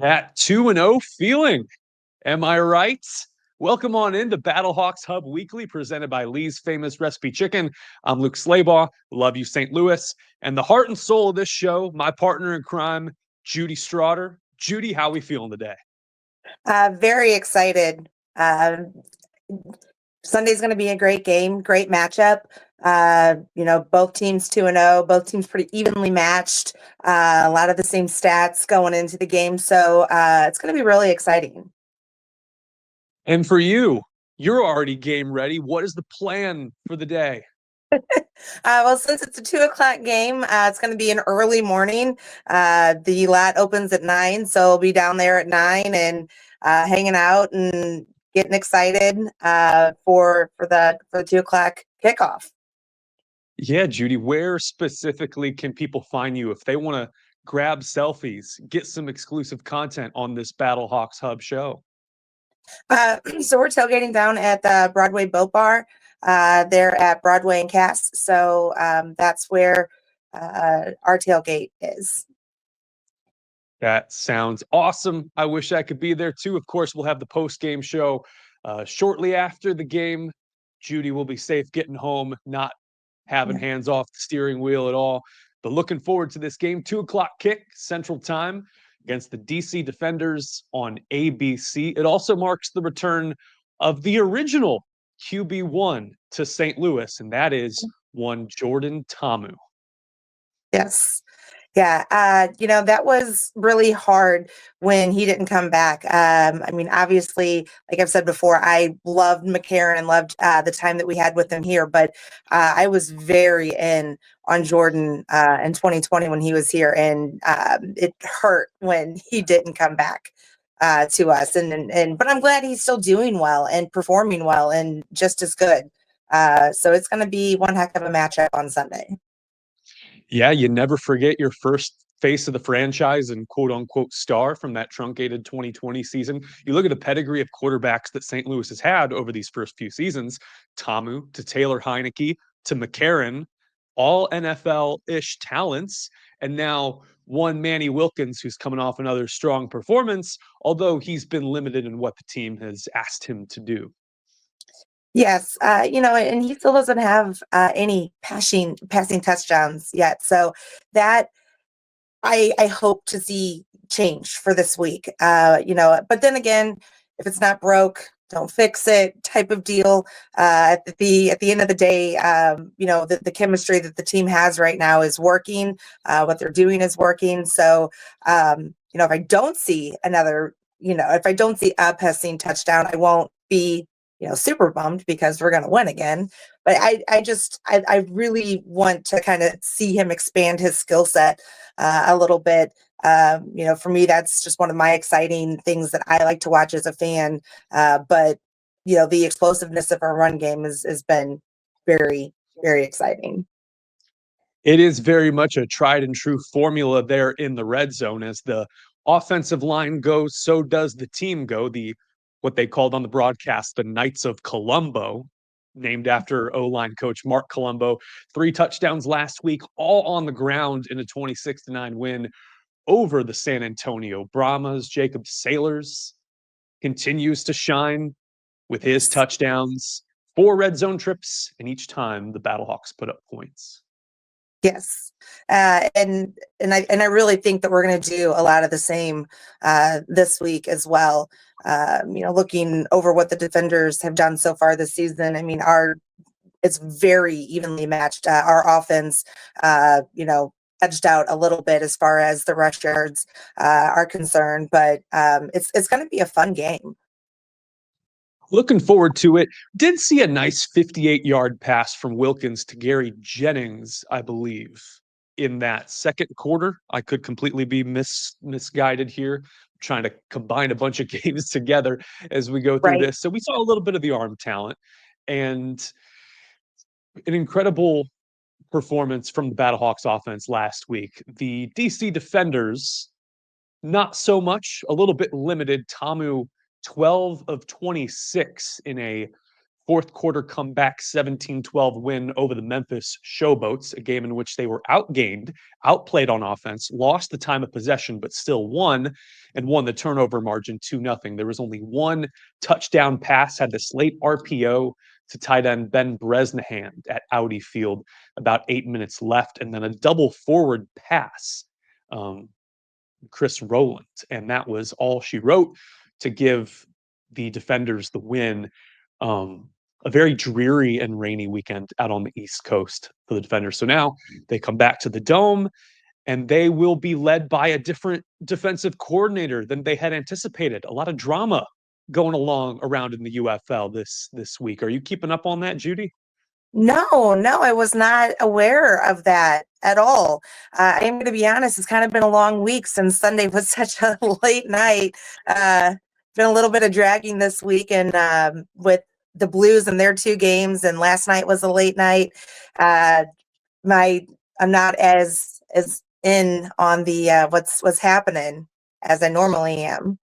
That 2-0 feeling. Am I right? Welcome on into Battlehawks Hub Weekly, presented by Lee's Famous Recipe Chicken. I'm Luke Slabaugh. Love you, St. Louis. And the heart and soul of this show, my partner in crime, Judy Straughter. Judy, how we feeling today? Very excited. Sunday's going to be a great game, great matchup. Both teams 2-0, both teams pretty evenly matched. A lot of the same stats going into the game, so it's going to be really exciting. And for you, you're already game ready. What is the plan for the day? Well, since it's a 2 o'clock game, it's going to be an early morning. The lot opens at 9, so I'll be down there at 9 and hanging out and getting excited for the 2 o'clock kickoff. Yeah, Judy, where specifically can people find you if they want to grab selfies, get some exclusive content on this Battlehawks Hub show? So we're tailgating down at the Broadway Boat Bar. They're at Broadway and Cass. So that's where our tailgate is. That sounds awesome. I wish I could be there too. Of course, we'll have the post-game show shortly after the game. Judy will be safe getting home, not having hands off the steering wheel at all. But looking forward to this game. 2 o'clock kick Central Time against the DC Defenders on ABC. It also marks the return of the original QB1 to St. Louis, and that is one Jordan Ta'amu. Yes. Yeah, that was really hard when he didn't come back. Obviously, like I've said before, I loved McCarron and loved the time that we had with him here, but I was very in on Jordan in 2020 when he was here, and it hurt when he didn't come back to us. But I'm glad he's still doing well and performing well and just as good. So it's going to be one heck of a matchup on Sunday. Yeah, you never forget your first face of the franchise and quote unquote star from that truncated 2020 season. You look at the pedigree of quarterbacks that St. Louis has had over these first few seasons, Ta'amu to Taylor Heineke to McCarron, all NFL-ish talents. And now one Manny Wilkins, who's coming off another strong performance, although he's been limited in what the team has asked him to do. Yes, and he still doesn't have any passing touchdowns yet. So that I hope to see change for this week. But then again, if it's not broke, don't fix it type of deal. At the end of the day, the chemistry that the team has right now is working. What they're doing is working. So, if I don't see if I don't see a passing touchdown, I won't be super bummed because we're going to win again. But I really want to kind of see him expand his skill set a little bit. For me, that's just one of my exciting things that I like to watch as a fan. But the explosiveness of our run game has been very, very exciting. It is very much a tried and true formula there in the red zone. As the offensive line goes, so does the team go. What they called on the broadcast the Knights of Colombo, named after O-line coach Mark Colombo. 3 touchdowns last week, all on the ground in a 26-9 win over the San Antonio Brahmas. Jacob Sailors continues to shine with his touchdowns. 4 red zone trips, and each time the Battlehawks put up points. Yes, and I really think that we're going to do a lot of the same this week as well. Looking over what the defenders have done so far this season, it's very evenly matched. Our offense, edged out a little bit as far as the rush yards are concerned, but it's going to be a fun game. Looking forward to it. Did see a nice 58-yard pass from Wilkins to Gary Jennings, I believe, in that second quarter. I could completely be misguided here. I'm trying to combine a bunch of games together as we go through this. So we saw a little bit of the arm talent and an incredible performance from the Battlehawks offense last week. The DC Defenders, not so much, a little bit limited. Ta'amu 12 of 26 in a fourth quarter comeback 17-12 win over the Memphis Showboats, a game in which they were outgained, outplayed on offense, lost the time of possession, but still won, and won the turnover margin 2-0. There was only one touchdown pass, had this late RPO to tight end Ben Bresnahan at Audi Field, about 8 minutes left, and then a double forward pass, Chris Rowland, and that was all she wrote to give the defenders the win. A very dreary and rainy weekend out on the East Coast for the defenders. So now they come back to the Dome, and they will be led by a different defensive coordinator than they had anticipated. A lot of drama going along around in the UFL this week. Are you keeping up on that, Judy? No, I was not aware of that at all. I'm going to be honest, it's kind of been a long week since Sunday was such a late night. Been a little bit of dragging this week, and with the Blues and their 2 games, and last night was a late night. I'm not as in on the what's happening as I normally am.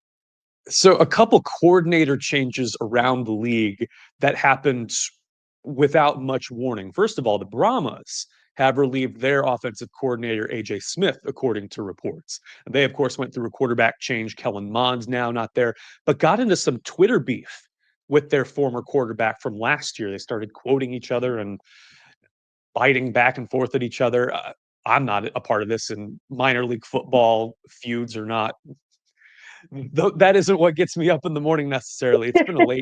So a couple coordinator changes around the league that happened without much warning. First of all, the Brahmas have relieved their offensive coordinator, AJ Smith, according to reports. And they, of course, went through a quarterback change. Kellen Mond's now not there, but got into some Twitter beef with their former quarterback from last year. They started quoting each other and biting back and forth at each other. I'm not a part of this, and minor league football feuds are not. That isn't what gets me up in the morning necessarily. It's been a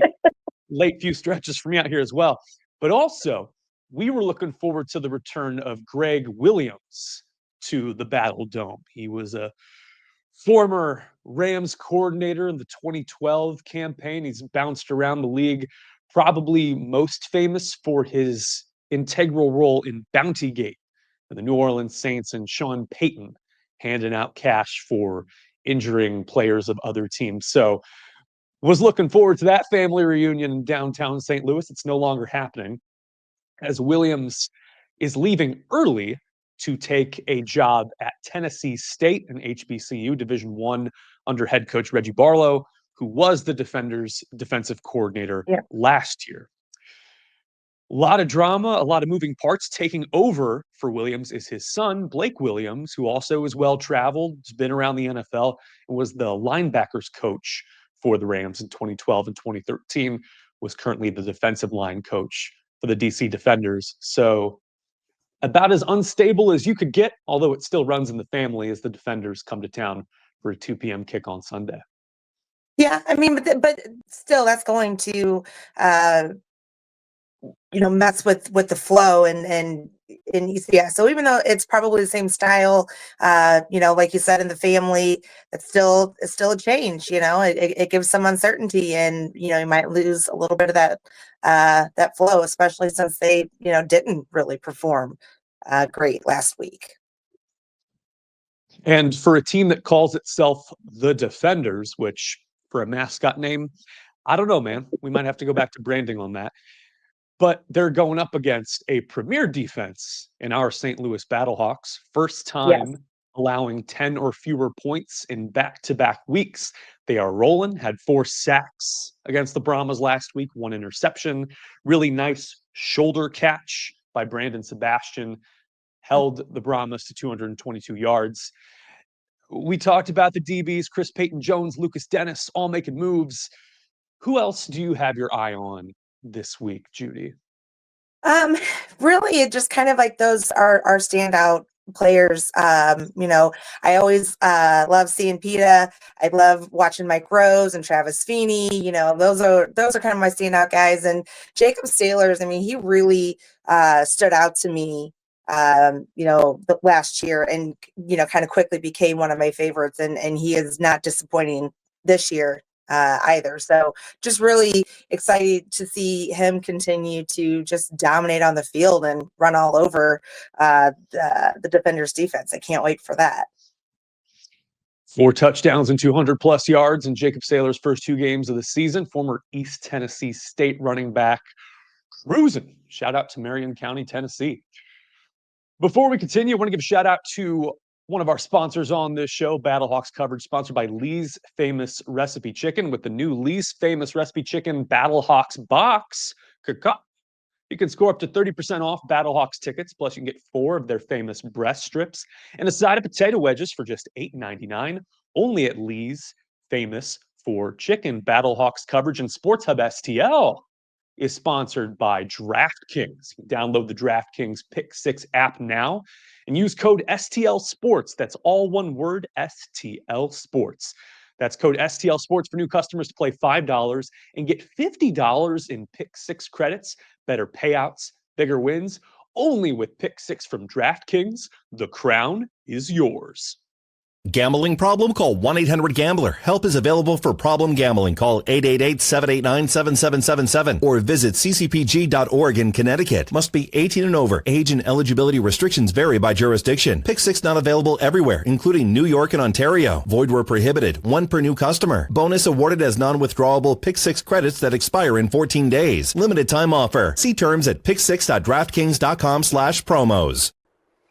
late few stretches for me out here as well. But also, we were looking forward to the return of Greg Williams to the Battle Dome. He was a former Rams coordinator in the 2012 campaign. He's bounced around the league, probably most famous for his integral role in Bountygate and the New Orleans Saints and Sean Payton handing out cash for injuring players of other teams. So was looking forward to that family reunion in downtown St. Louis. It's no longer happening, as Williams is leaving early to take a job at Tennessee State, an HBCU Division I, under head coach Reggie Barlow, who was the Defenders' defensive coordinator last year. A lot of drama, a lot of moving parts. Taking over for Williams is his son, Blake Williams, who also is well-traveled, has been around the NFL, and was the linebackers coach for the Rams in 2012 and 2013, was currently the defensive line coach for the DC Defenders. So about as unstable as you could get, although it still runs in the family, as the Defenders come to town for a 2 p.m. kick on Sunday. Yeah, I mean, but still, that's going to mess with the flow and yeah. So even though it's probably the same style, like you said, in the family, it's still a change. It gives some uncertainty, and you might lose a little bit of that flow, especially since they didn't really perform great last week. And for a team that calls itself the Defenders, which for a mascot name, I don't know, man. We might have to go back to branding on that. But they're going up against a premier defense in our St. Louis Battlehawks. First time allowing 10 or fewer points in back-to-back weeks. They are rolling, had 4 sacks against the Brahmas last week, 1 interception. Really nice shoulder catch by Brandon Sebastian. Held the Brahmas to 222 yards. We talked about the DBs, Chris Payton-Jones, Lucas Dennis, all making moves. Who else do you have your eye on this week, Judy? Really, it just kind of like those are standout players. I always love seeing PETA. I love watching Mike Rose and Travis Feeney. Those are kind of my standout guys. And Jacob Sailors, I mean, he really stood out to me the last year, and kind of quickly became one of my favorites, and he is not disappointing this year either. So just really excited to see him continue to just dominate on the field and run all over the Defenders defense. I can't wait for that. 4 touchdowns and 200+ yards in Jacob Sailor's first 2 games of the season. Former East Tennessee State running back cruising. Shout out to Marion County, Tennessee. Before we continue, I want to give a shout out to one of our sponsors on this show, Battlehawks coverage, sponsored by Lee's Famous Recipe Chicken. With the new Lee's Famous Recipe Chicken Battlehawks Box, Cup. You can score up to 30% off Battlehawks tickets, plus you can get 4 of their famous breast strips and a side of potato wedges for just $8.99, only at Lee's, famous for chicken. Battlehawks coverage and Sports Hub STL is sponsored by DraftKings. Download the DraftKings Pick 6 app now and use code STL Sports. That's all one word, STL Sports. That's code STL Sports for new customers to play $5 and get $50 in Pick 6 credits. Better payouts, bigger wins, only with Pick 6 from DraftKings. The crown is yours. Gambling problem? Call 1-800-GAMBLER. Help is available for problem gambling. Call 888-789-7777 or visit ccpg.org in Connecticut. Must be 18 and over. Age and eligibility restrictions vary by jurisdiction. Pick 6 not available everywhere, including New York and Ontario. Void where prohibited. 1 per new customer. Bonus awarded as non-withdrawable Pick 6 credits that expire in 14 days. Limited time offer. See terms at pick6.draftkings.com/promos.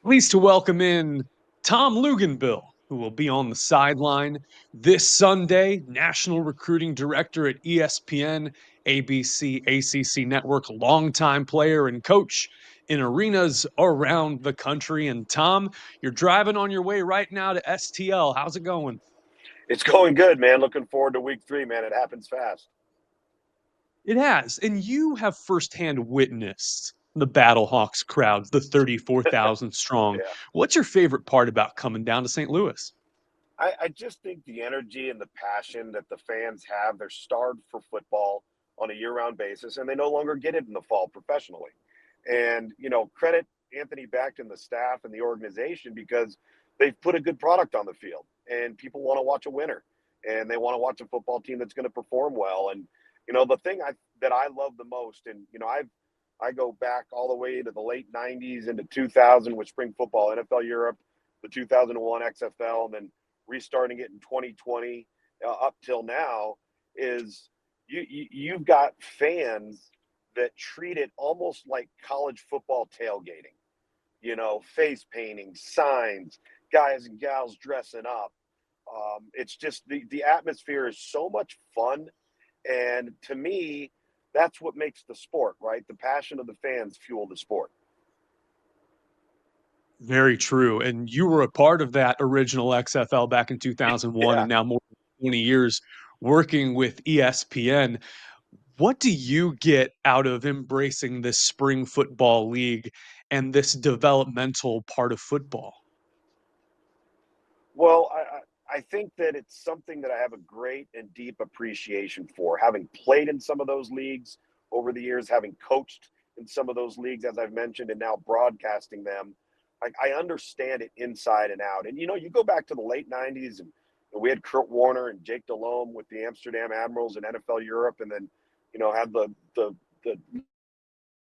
Pleased to welcome in Tom Luginbill, who will be on the sideline this Sunday, National Recruiting Director at ESPN, ABC, ACC Network, longtime player and coach in arenas around the country. And Tom, you're driving on your way right now to STL. How's it going? It's going good, man. Looking forward to week 3, man. It happens fast. It has. And you have firsthand witnessed the Battlehawks crowds, the 34,000 strong. Yeah. What's your favorite part about coming down to St. Louis? I just think the energy and the passion that the fans have, they're starved for football on a year-round basis, and they no longer get it in the fall professionally. And, credit Anthony Becht and the staff and the organization because they've put a good product on the field, and people want to watch a winner, and they want to watch a football team that's going to perform well. And, the thing that I love the most, and, I go back all the way to the late 90s into 2000 with spring football, NFL Europe, the 2001 XFL, and then restarting it in 2020 up till now, is you've got fans that treat it almost like college football tailgating, face painting, signs, guys and gals dressing up. It's just the atmosphere is so much fun. And to me, that's what makes the sport, right? The passion of the fans fuel the sport. Very true. And you were a part of that original XFL back in 2001 Yeah. and now more than 20 years working with ESPN. What do you get out of embracing this spring football league and this developmental part of football? Well, I think that it's something that I have a great and deep appreciation for, having played in some of those leagues over the years, having coached in some of those leagues, as I've mentioned, and now broadcasting them. I understand it inside and out. And, you go back to the late 90s, and we had Kurt Warner and Jake Delhomme with the Amsterdam Admirals in NFL Europe, and then, had the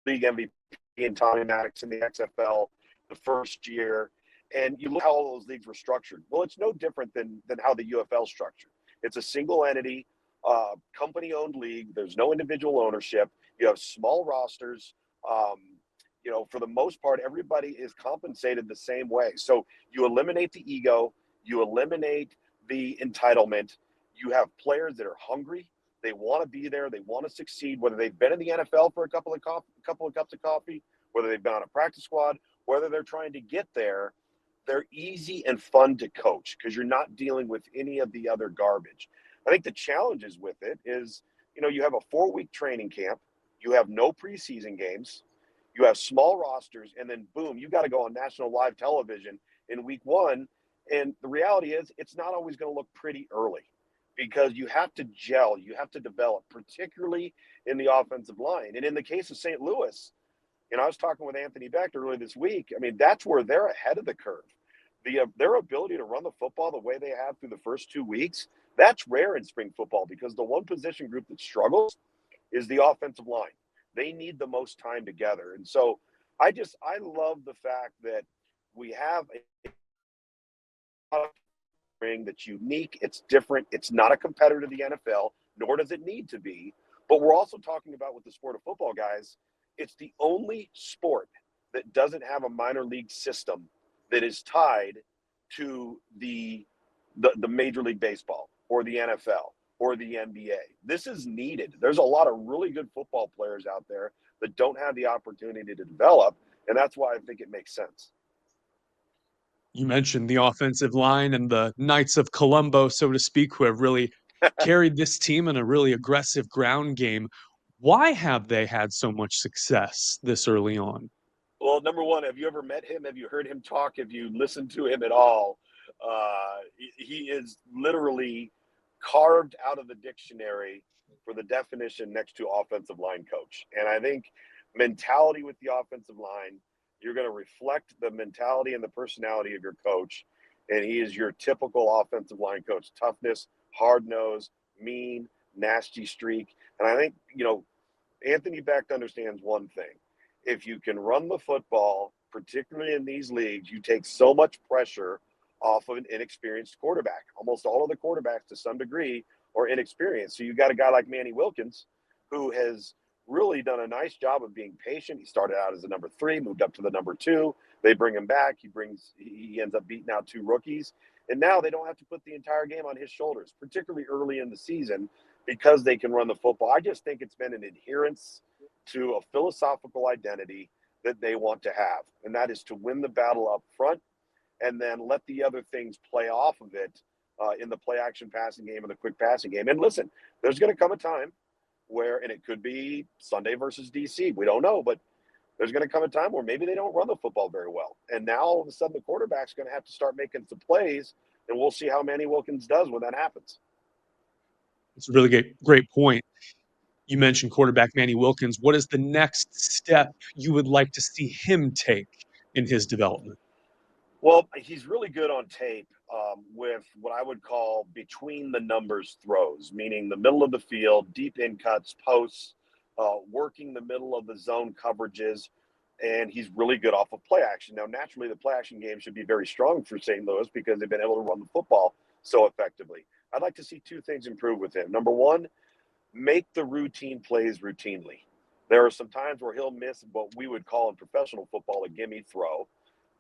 league MVP and Tommy Maddox in the XFL the first year. And you look how all those leagues were structured. Well, it's no different than how the UFL is structured. It's a single entity, company-owned league. There's no individual ownership. You have small rosters. For the most part, everybody is compensated the same way. So you eliminate the ego. You eliminate the entitlement. You have players that are hungry. They want to be there. They want to succeed, whether they've been in the NFL for a couple of cups of coffee, whether they've been on a practice squad, whether they're trying to get there. They're easy and fun to coach because you're not dealing with any of the other garbage. I think the challenges with it is, you have a 4-week training camp. You have no preseason games. You have small rosters, and then boom, you got to go on national live television in week 1. And the reality is it's not always going to look pretty early because you have to gel, you have to develop, particularly in the offensive line. And in the case of St. Louis, I was talking with Anthony Becht earlier this week. I mean, that's where they're ahead of the curve. Their ability to run the football the way they have through the first 2 weeks, that's rare in spring football because the one position group that struggles is the offensive line. They need the most time together. And so I love the fact that we have a ring that's unique. It's different. It's not a competitor to the NFL, nor does it need to be. But we're also talking about with the sport of football, guys, it's the only sport that doesn't have a minor league system that is tied to the Major League Baseball or the NFL or the NBA. This is needed. There's a lot of really good football players out there that don't have the opportunity to develop, and that's why I think it makes sense. You mentioned the offensive line and the Knights of Colombo, so to speak, who have really carried this team in a really aggressive ground game. Why have they had so much success this early on? Well, number one, have you ever met him? Have you heard him talk? Have you listened to him at all? He is literally carved out of the dictionary for the definition next to offensive line coach. And I think mentality with the offensive line, you're going to reflect the mentality and the personality of your coach. And he is your typical offensive line coach. Toughness, hard nose, mean, nasty streak. And I think, Anthony Becht understands one thing. If you can run the football, particularly in these leagues, you take so much pressure off of an inexperienced quarterback. Almost all of the quarterbacks to some degree are inexperienced. So you got a guy like Manny Wilkins who has really done a nice job of being patient. He started out as the number 3, moved up to the number 2. They bring him back. He ends up beating out 2 rookies. And now they don't have to put the entire game on his shoulders, particularly early in the season, because they can run the football. I just think it's been an adherence to a philosophical identity that they want to have, and that is to win the battle up front and then let the other things play off of it in the play action passing game and the quick passing game. And listen, there's going to come a time where, and it could be Sunday versus DC, we don't know, but there's going to come a time where maybe they don't run the football very well. And now all of a sudden the quarterback's going to have to start making some plays, and we'll see how Manny Wilkins does when that happens. It's a really great point. You mentioned quarterback Manny Wilkins. What is the next step you would like to see him take in his development? Well, he's really good on tape with what I would call between the numbers throws, meaning the middle of the field, deep in cuts, posts, working the middle of the zone coverages, and he's really good off of play action. Now, naturally, the play action game should be very strong for St. Louis because they've been able to run the football so effectively. I'd like to see 2 things improve with him. Number one, make the routine plays routinely. There are some times where he'll miss what we would call in professional football a gimme throw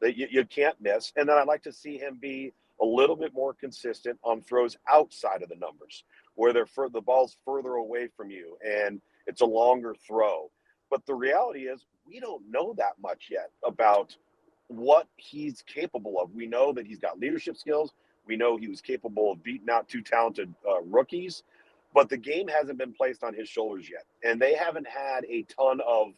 that you can't miss. And then I'd like to see him be a little bit more consistent on throws outside of the numbers where the ball's further away from you and it's a longer throw. But the reality is we don't know that much yet about what he's capable of. We know that he's got leadership skills. We know he was capable of beating out 2 talented rookies. But the game hasn't been placed on his shoulders yet. And they haven't had a ton of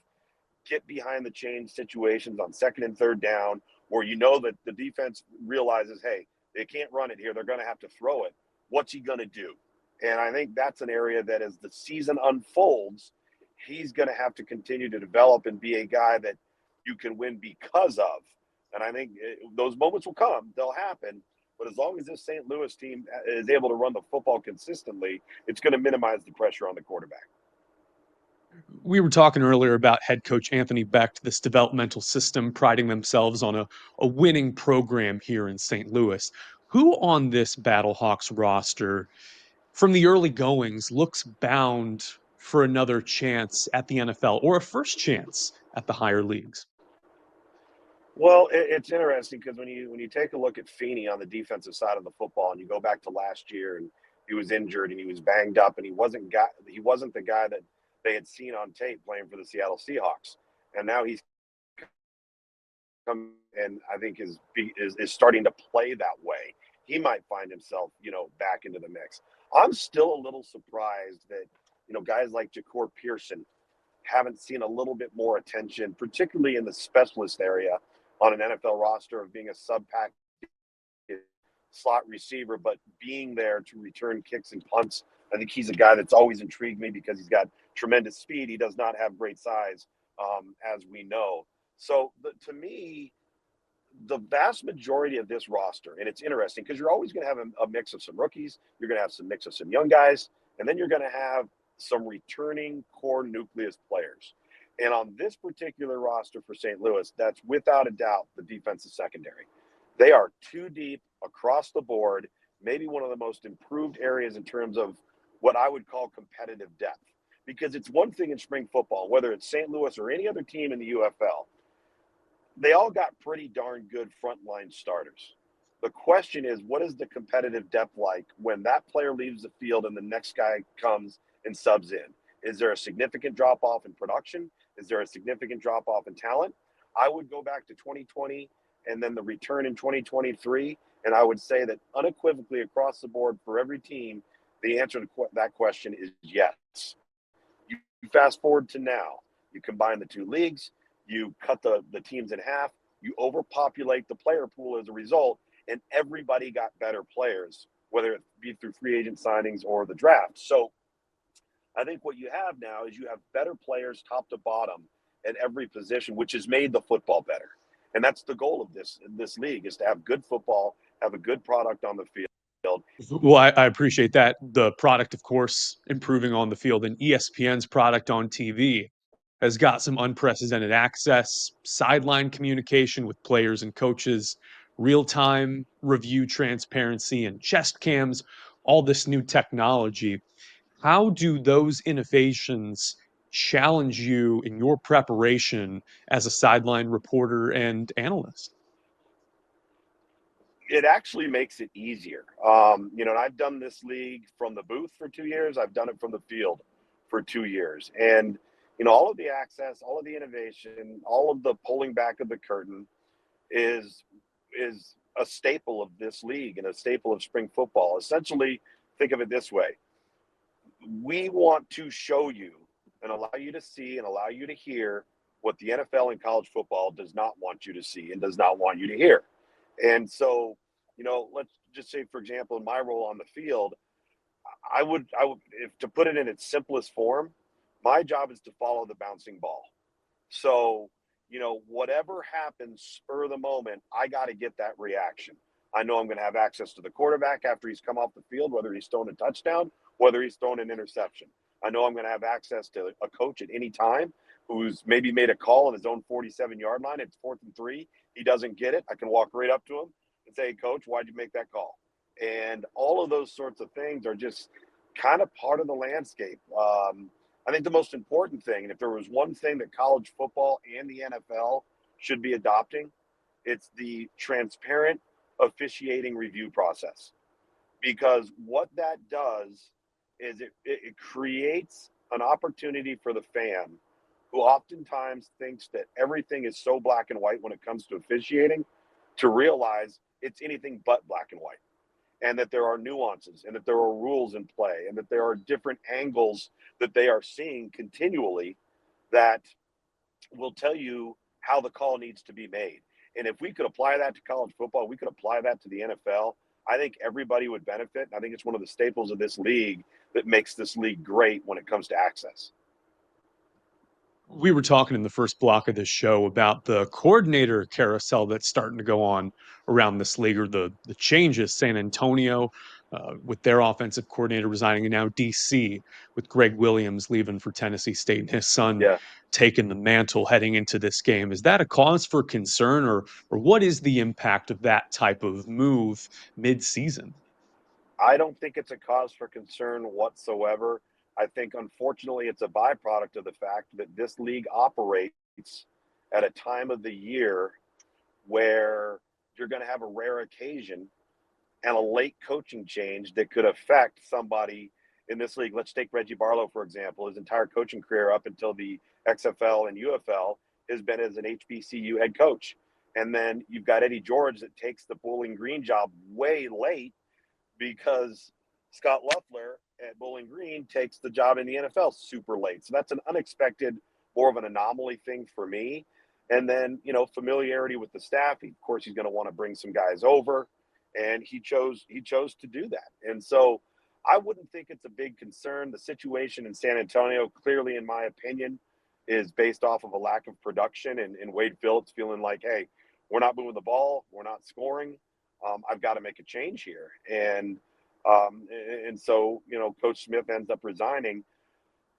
get behind the chains situations on 2nd and 3rd down where that the defense realizes, hey, they can't run it here. They're going to have to throw it. What's he going to do? And I think that's an area that as the season unfolds, he's going to have to continue to develop and be a guy that you can win because of. And I think those moments will come. They'll happen. But as long as this St. Louis team is able to run the football consistently, it's going to minimize the pressure on the quarterback. We were talking earlier about head coach Anthony Becht, this developmental system priding themselves on a winning program here in St. Louis. Who on this Battlehawks roster, from the early goings, looks bound for another chance at the NFL or a first chance at the higher leagues? Well, it's interesting because when you take a look at Feeney on the defensive side of the football, and you go back to last year, and he was injured and he was banged up, and he wasn't the guy that they had seen on tape playing for the Seattle Seahawks, and now he's come and I think is starting to play that way. He might find himself, back into the mix. I'm still a little surprised that guys like Ja'Cour Pearson haven't seen a little bit more attention, particularly in the specialist area on an NFL roster of being a sub-pack slot receiver, but being there to return kicks and punts. I think he's a guy that's always intrigued me because he's got tremendous speed. He does not have great size, as we know. So to me, the vast majority of this roster, and it's interesting because you're always going to have a mix of some rookies, you're going to have some mix of some young guys, and then you're going to have some returning core nucleus players. And on this particular roster for St. Louis, that's without a doubt the defensive secondary. They are too deep across the board, maybe one of the most improved areas in terms of what I would call competitive depth. Because it's one thing in spring football, whether it's St. Louis or any other team in the UFL, they all got pretty darn good frontline starters. The question is, what is the competitive depth like when that player leaves the field and the next guy comes and subs in? Is there a significant drop off in production? Is there a significant drop off in talent? I would go back to 2020 and then the return in 2023. And I would say that unequivocally across the board for every team, the answer to that question is yes. You fast forward to now, you combine the two leagues, you cut the teams in half, you overpopulate the player pool as a result, and everybody got better players, whether it be through free agent signings or the draft. So I think what you have now is you have better players top to bottom at every position, which has made the football better. And that's the goal of this league, is to have good football, have a good product on the field. Well, I appreciate that. The product, of course, improving on the field, and ESPN's product on TV has got some unprecedented access, sideline communication with players and coaches, real-time review transparency, and chest cams, all this new technology. How do those innovations challenge you in your preparation as a sideline reporter and analyst? It actually makes it easier. And I've done this league from the booth for 2 years. I've done it from the field for 2 years. And, all of the access, all of the innovation, all of the pulling back of the curtain is a staple of this league and a staple of spring football. Essentially, think of it this way. We want to show you and allow you to see and allow you to hear what the NFL and college football does not want you to see and does not want you to hear. And so, let's just say, for example, in my role on the field, I would, if to put it in its simplest form, my job is to follow the bouncing ball. So, whatever happens spur of the moment, I got to get that reaction. I know I'm going to have access to the quarterback after he's come off the field, whether he's thrown a touchdown, whether he's thrown an interception. I know I'm going to have access to a coach at any time who's maybe made a call on his own 47-yard line. It's 4th and 3. He doesn't get it. I can walk right up to him and say, hey, Coach, why'd you make that call? And all of those sorts of things are just kind of part of the landscape. I think the most important thing, and if there was one thing that college football and the NFL should be adopting, it's the transparent officiating review process. Because what that does is it creates an opportunity for the fan who oftentimes thinks that everything is so black and white when it comes to officiating to realize it's anything but black and white, and that there are nuances and that there are rules in play and that there are different angles that they are seeing continually that will tell you how the call needs to be made. And if we could apply that to college football, we could apply that to the NFL, I think everybody would benefit. And I think it's one of the staples of this league that makes this league great when it comes to access. We were talking in the first block of this show about the coordinator carousel that's starting to go on around this league, or the changes. San Antonio, with their offensive coordinator resigning, and now DC with Greg Williams leaving for Tennessee State and his son taking the mantle heading into this game. Is that a cause for concern, or what is the impact of that type of move mid-season? I don't think it's a cause for concern whatsoever. I think, unfortunately, it's a byproduct of the fact that this league operates at a time of the year where you're going to have a rare occasion and a late coaching change that could affect somebody in this league. Let's take Reggie Barlow, for example. His entire coaching career up until the XFL and UFL has been as an HBCU head coach. And then you've got Eddie George that takes the Bowling Green job way late because Scott Loeffler at Bowling Green takes the job in the NFL super late. So that's an unexpected, more of an anomaly thing for me. And then, familiarity with the staff. Of course, he's going to want to bring some guys over, and he chose to do that. And so I wouldn't think it's a big concern. The situation in San Antonio, clearly, in my opinion, is based off of a lack of production and Wade Phillips feeling like, hey, we're not moving the ball, we're not scoring. I've got to make a change here. And so, Coach Smith ends up resigning.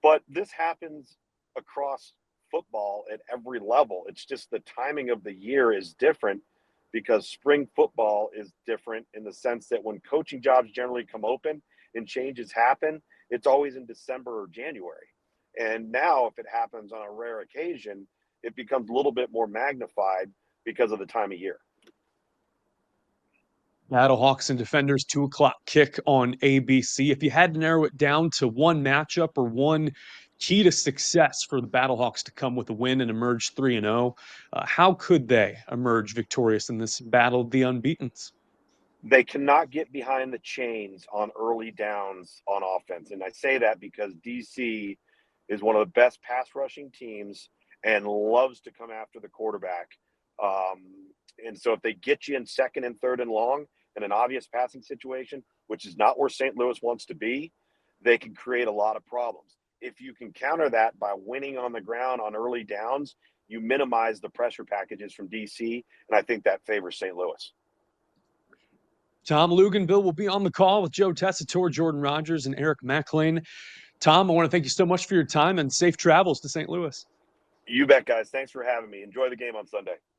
But this happens across football at every level. It's just the timing of the year is different because spring football is different in the sense that when coaching jobs generally come open and changes happen, it's always in December or January. And now if it happens on a rare occasion, it becomes a little bit more magnified because of the time of year. Battlehawks and Defenders, 2 o'clock kick on ABC. If you had to narrow it down to one matchup or one key to success for the Battlehawks to come with a win and emerge 3-0, how could they emerge victorious in this battle of the unbeatens? They cannot get behind the chains on early downs on offense. And I say that because DC is one of the best pass rushing teams and loves to come after the quarterback. And so if they get you in second and third and long in an obvious passing situation, which is not where St. Louis wants to be, they can create a lot of problems. If you can counter that by winning on the ground on early downs, you minimize the pressure packages from DC, and I think that favors St. Louis. Tom Luginbill will be on the call with Joe Tessitore, Jordan Rogers, and Eric McLean. Tom, I want to thank you so much for your time and safe travels to St. Louis. You bet, guys. Thanks for having me. Enjoy the game on Sunday.